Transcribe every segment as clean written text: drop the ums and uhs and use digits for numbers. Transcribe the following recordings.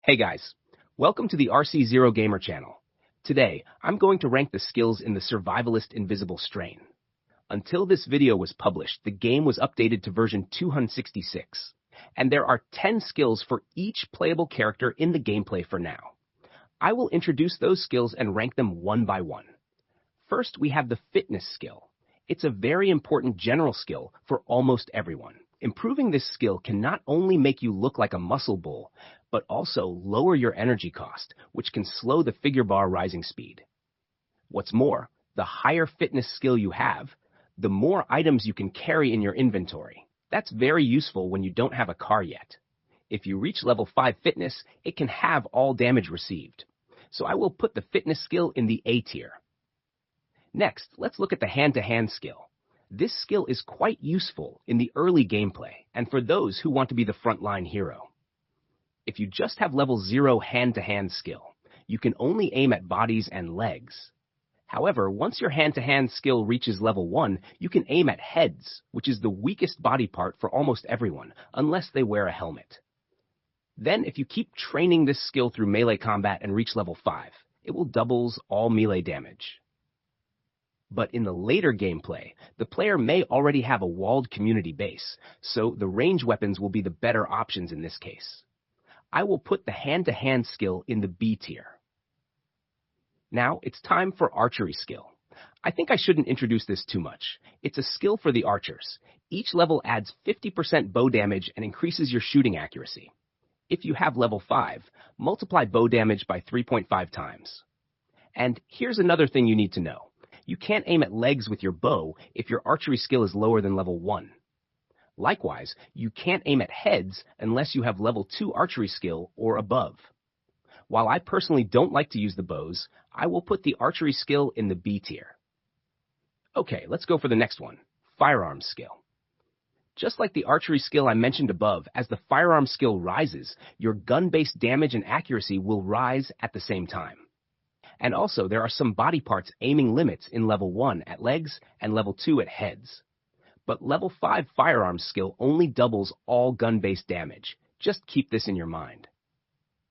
Hey guys, welcome to the RC0 Gamer channel. Today, I'm going to rank the skills in the Survivalist Invisible strain. Until this video was published, the game was updated to version 266, and there are 10 skills for each playable character in the gameplay for now. I will introduce those skills and rank them one by one. First, we have the fitness skill. It's a very important general skill for almost everyone. Improving this skill can not only make you look like a muscle bull, but also lower your energy cost, which can slow the figure bar rising speed. What's more, the higher fitness skill you have, the more items you can carry in your inventory. That's very useful when you don't have a car yet. If you reach level 5 fitness, it can halve all damage received. So I will put the fitness skill in the A tier. Next, let's look at the hand-to-hand skill. This skill is quite useful in the early gameplay and for those who want to be the frontline hero. If you just have level 0 hand-to-hand skill, you can only aim at bodies and legs. However, once your hand-to-hand skill reaches level 1, you can aim at heads, which is the weakest body part for almost everyone, unless they wear a helmet. Then, if you keep training this skill through melee combat and reach level 5, it will double all melee damage. But in the later gameplay, the player may already have a walled community base, so the range weapons will be the better options in this case. I will put the hand-to-hand skill in the B tier. Now, it's time for archery skill. I think I shouldn't introduce this too much. It's a skill for the archers. Each level adds 50% bow damage and increases your shooting accuracy. If you have level 5, multiply bow damage by 3.5 times. And here's another thing you need to know. You can't aim at legs with your bow if your archery skill is lower than level 1. Likewise, you can't aim at heads unless you have level 2 archery skill or above. While I personally don't like to use the bows, I will put the archery skill in the B tier. Okay, let's go for the next one, firearms skill. Just like the archery skill I mentioned above, as the firearm skill rises, your gun-based damage and accuracy will rise at the same time. And also, there are some body parts aiming limits in level 1 at legs and level 2 at heads. But level 5 firearms skill only doubles all gun-based damage. Just keep this in your mind.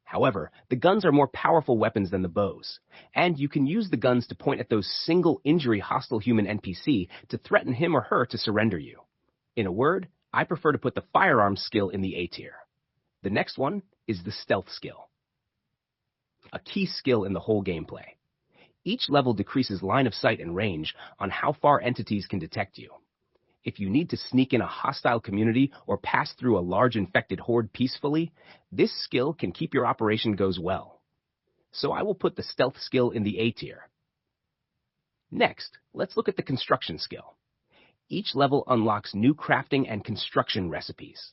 However, the guns are more powerful weapons than the bows, and you can use the guns to point at those single-injury hostile human NPC to threaten him or her to surrender you. In a word, I prefer to put the firearms skill in the A tier. The next one is the stealth skill. A key skill in the whole gameplay. Each level decreases line of sight and range on how far entities can detect you. If you need to sneak in a hostile community or pass through a large infected horde peacefully, this skill can keep your operation goes well. So I will put the stealth skill in the A tier. Next, let's look at the construction skill. Each level unlocks new crafting and construction recipes.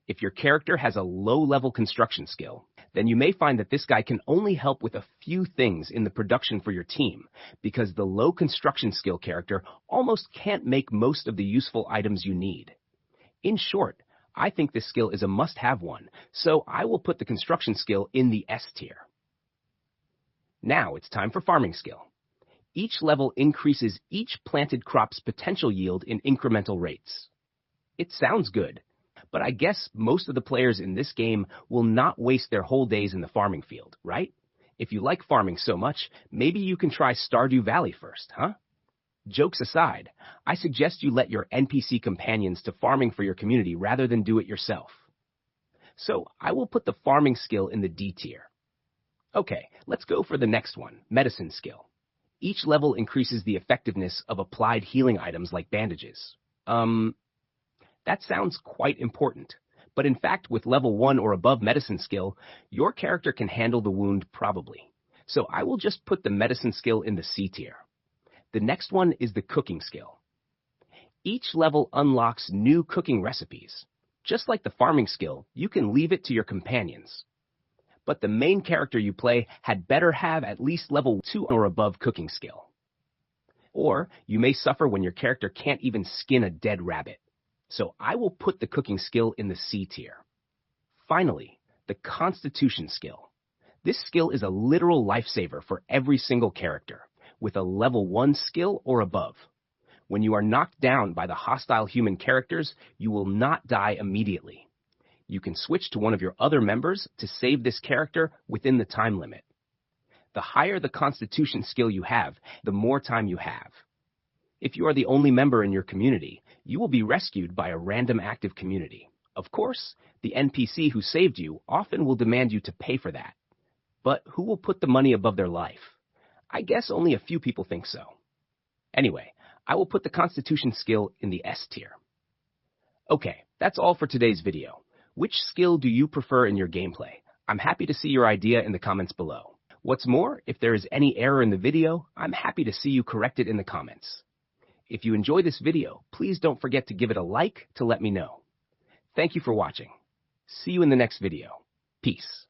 If your character has a low-level construction skill, then you may find that this guy can only help with a few things in the production for your team, because the low construction skill character almost can't make most of the useful items you need. In short, I think this skill is a must-have one, so I will put the construction skill in the S tier. Now it's time for farming skill. Each level increases each planted crop's potential yield in incremental rates. It sounds good, but I guess most of the players in this game will not waste their whole days in the farming field, right? If you like farming so much, maybe you can try Stardew Valley first, huh? Jokes aside, I suggest you let your NPC companions to farming for your community rather than do it yourself. So I will put the farming skill in the D tier. Okay, let's go for the next one, medicine skill. Each level increases the effectiveness of applied healing items like bandages. That sounds quite important, but in fact, with level 1 or above medicine skill, your character can handle the wound probably. So I will just put the medicine skill in the C tier. The next one is the cooking skill. Each level unlocks new cooking recipes. Just like the farming skill, you can leave it to your companions. But the main character you play had better have at least level 2 or above cooking skill. Or you may suffer when your character can't even skin a dead rabbit. So I will put the cooking skill in the C tier. Finally, the constitution skill. This skill is a literal lifesaver for every single character, with a level 1 skill or above. When you are knocked down by the hostile human characters, you will not die immediately. You can switch to one of your other members to save this character within the time limit. The higher the Constitution skill you have, the more time you have. If you are the only member in your community, you will be rescued by a random active community. Of course, the NPC who saved you often will demand you to pay for that. But who will put the money above their life? I guess only a few people think so. Anyway, I will put the Constitution skill in the S tier. Okay, that's all for today's video. Which skill do you prefer in your gameplay? I'm happy to see your idea in the comments below. What's more, if there is any error in the video, I'm happy to see you correct it in the comments. If you enjoy this video, please don't forget to give it a like to let me know. Thank you for watching. See you in the next video. Peace.